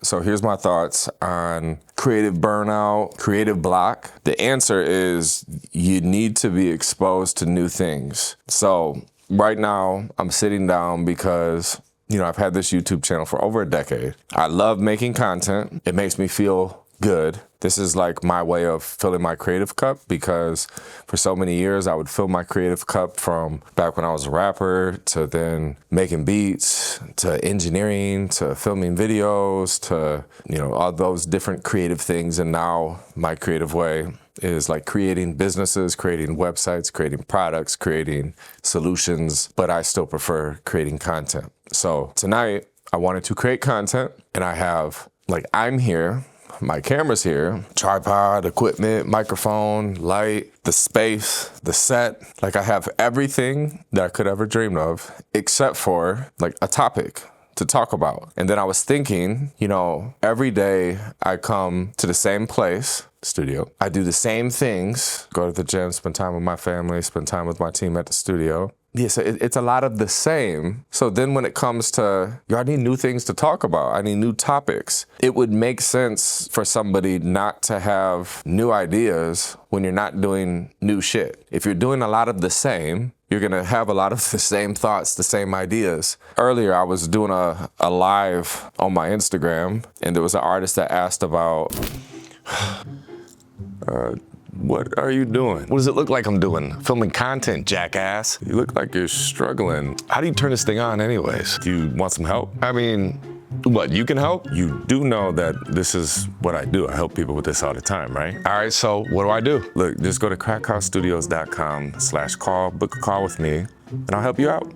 So here's my thoughts on creative burnout, creative block. The answer is you need to be exposed to new things. So right now I'm sitting down because I've had this YouTube channel for over a decade. I love making content. It makes me feel good. This is like my way of filling my creative cup because for so many years I would fill my creative cup from back when I was a rapper to then making beats to engineering to filming videos to, all those different creative things. And now my creative way is like creating businesses, creating websites, creating products, creating solutions, but I still prefer creating content. So tonight I wanted to create content and I'm here. My camera's here, tripod, equipment, microphone, light, the space, the set. I have everything that I could ever dream of, except for a topic to talk about. And then I was thinking, every day I come to the same place, studio. I do the same things, go to the gym, spend time with my family, spend time with my team at the studio. Yeah, so it's a lot of the same. So then when it comes to, I need new things to talk about. I need new topics. It would make sense for somebody not to have new ideas when you're not doing new shit. If you're doing a lot of the same, you're gonna have a lot of the same thoughts, the same ideas. Earlier, I was doing a live on my Instagram, and there was an artist that asked about, what are you doing? What does it look like I'm doing? Filming content, jackass. You look like you're struggling. How do you turn this thing on anyways? Do you want some help? I mean, what, you can help? You do know that this is what I do. I help people with this all the time, right? All right, so what do? Look, just go to crackstudios.com/call, book a call with me, and I'll help you out.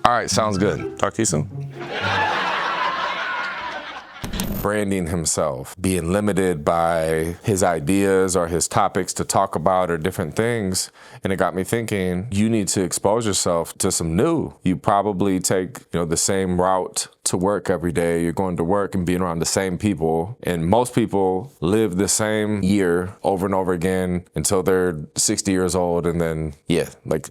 All right, sounds good. Talk to you soon. Branding himself, being limited by his ideas or his topics to talk about or different things. And it got me thinking, you need to expose yourself to some new. You probably take, the same route to work every day. You're going to work and being around the same people. And most people live the same year over and over again until they're 60 years old. And then,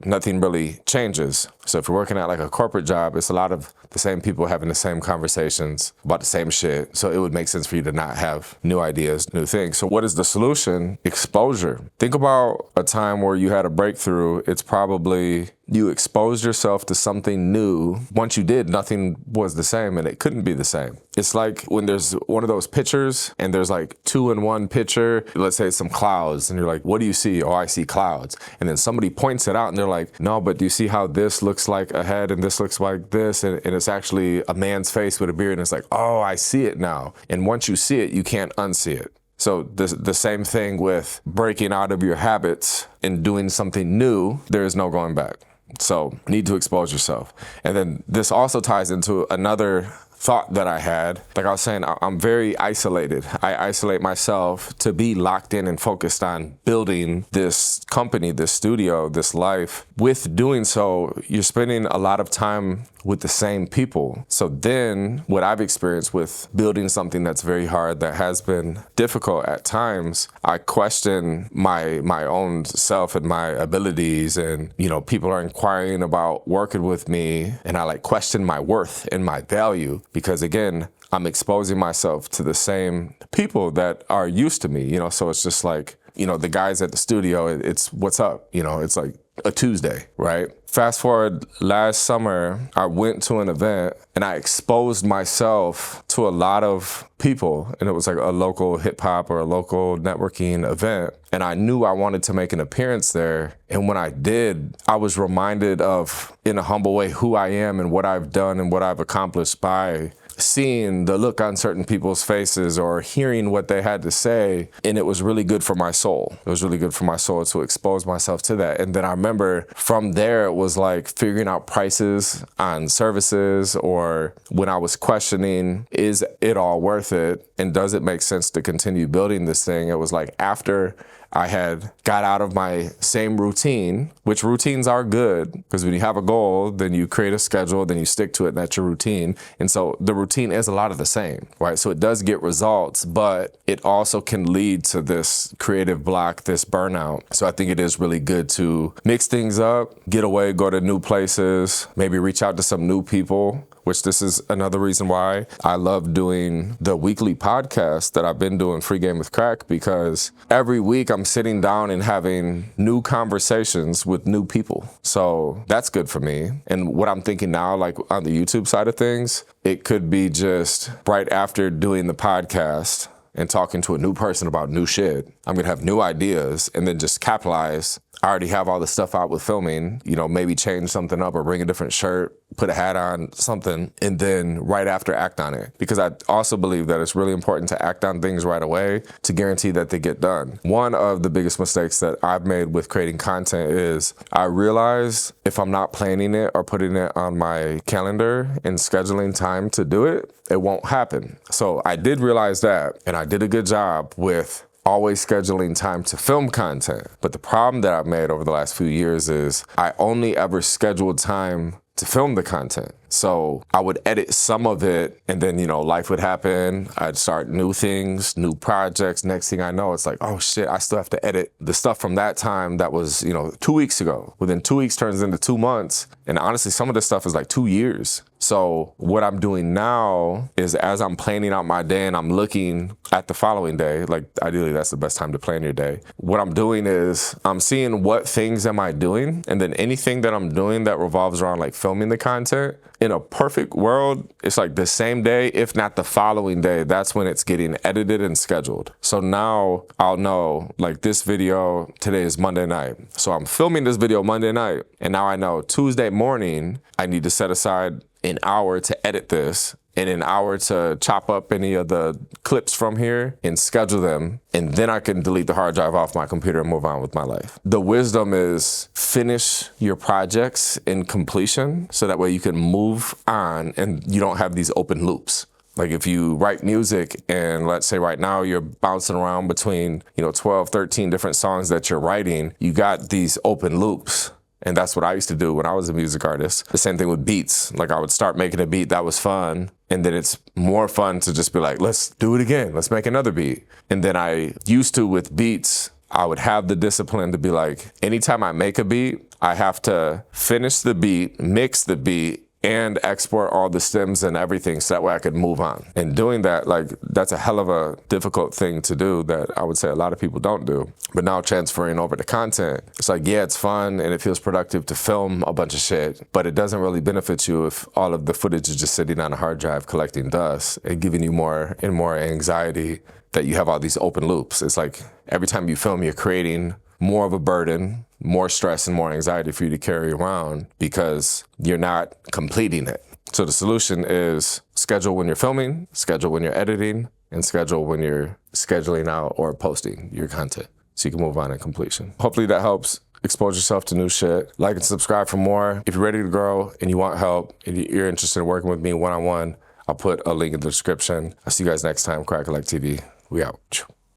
nothing really changes. So if you're working at a corporate job, it's a lot of the same people having the same conversations about the same shit. So it would make sense for you to not have new ideas, new things. So what is the solution? Exposure. Think about a time where you had a breakthrough. It's probably you exposed yourself to something new. Once you did, nothing was the same and it couldn't be the same. It's like when there's one of those pictures and there's 2 in 1 picture, let's say it's some clouds and you're like, what do you see? Oh, I see clouds. And then somebody points it out and they're like, no, but do you see how this looks like a head and this looks like this? And it's actually a man's face with a beard and it's like, oh, I see it now. And once you see it, you can't unsee it. So the same thing with breaking out of your habits and doing something new, there is no going back. So need to expose yourself. And then this also ties into another thought that I had. Like I was saying, I'm very isolated. I isolate myself to be locked in and focused on building this company, this studio, this life. With doing so, you're spending a lot of time with the same people. So then what I've experienced with building something that's very hard, that has been difficult at times, I question my own self and my abilities, and people are inquiring about working with me, and I question my worth and my value because again, I'm exposing myself to the same people that are used to me, so it's just the guys at the studio, it's what's up, it's like a Tuesday, right? Fast forward last summer, I went to an event and I exposed myself to a lot of people, and it was like a local hip hop or a local networking event. And I knew I wanted to make an appearance there. And when I did, I was reminded of, in a humble way, who I am and what I've done and what I've accomplished by seeing the look on certain people's faces or hearing what they had to say. And it was really good for my soul. It was really good for my soul to expose myself to that. And then I remember from there, it was figuring out prices on services, or when I was questioning, is it all worth it? And does it make sense to continue building this thing? It was after I had got out of my same routine, which routines are good because when you have a goal, then you create a schedule, then you stick to it, and that's your routine. And so the routine is a lot of the same, right? So it does get results, but it also can lead to this creative block, this burnout. So I think it is really good to mix things up, get away, go to new places, maybe reach out to some new people which this is another reason why I love doing the weekly podcast that I've been doing, Free Game with Crack, because every week I'm sitting down and having new conversations with new people. So that's good for me. And what I'm thinking now, like on the YouTube side of things, it could be just right after doing the podcast and talking to a new person about new shit, I'm gonna have new ideas and then just capitalize. I already have all the stuff out with filming, maybe change something up or bring a different shirt, put a hat on, something, and then right after act on it. Because I also believe that it's really important to act on things right away to guarantee that they get done. One of the biggest mistakes that I've made with creating content is I realized if I'm not planning it or putting it on my calendar and scheduling time to do it, it won't happen. So I did realize that, and I did a good job with always scheduling time to film content. But the problem that I've made over the last few years is I only ever scheduled time to film the content. So I would edit some of it and then, life would happen. I'd start new things, new projects. Next thing I know, it's like, oh shit, I still have to edit the stuff from that time that was, 2 weeks ago. Within 2 weeks turns into 2 months. And honestly, some of this stuff is like 2 years. So what I'm doing now is as I'm planning out my day and I'm looking at the following day, like ideally that's the best time to plan your day. What I'm doing is I'm seeing what things am I doing, and then anything that I'm doing that revolves around like filming the content. In a perfect world, it's like the same day, if not the following day, that's when it's getting edited and scheduled. So now I'll know, like this video, today is Monday night. So I'm filming this video Monday night, and now I know Tuesday morning, I need to set aside an hour to edit this and an hour to chop up any of the clips from here and schedule them. And then I can delete the hard drive off my computer and move on with my life. The wisdom is finish your projects in completion so that way you can move on and you don't have these open loops. Like if you write music and let's say right now you're bouncing around between, 12, 13 different songs that you're writing, you got these open loops. And that's what I used to do when I was a music artist. The same thing with beats. Like I would start making a beat that was fun, and then it's more fun to just be like, let's do it again. Let's make another beat. And then I used to, with beats, I would have the discipline to be like, anytime I make a beat, I have to finish the beat, mix the beat, and export all the stems and everything so that way I could move on. And doing that, that's a hell of a difficult thing to do that I would say a lot of people don't do. But now transferring over to content, it's like, yeah, it's fun and it feels productive to film a bunch of shit, but it doesn't really benefit you if all of the footage is just sitting on a hard drive collecting dust and giving you more and more anxiety that you have all these open loops. It's like every time you film, you're creating more of a burden, more stress and more anxiety for you to carry around because you're not completing it. So the solution is schedule when you're filming, schedule when you're editing, and schedule when you're scheduling out or posting your content so you can move on in completion. Hopefully that helps. Expose yourself to new shit. Like and subscribe for more. If you're ready to grow and you want help and you're interested in working with me one-on-one, I'll put a link in the description. I'll see you guys next time. Cracka TV. We out.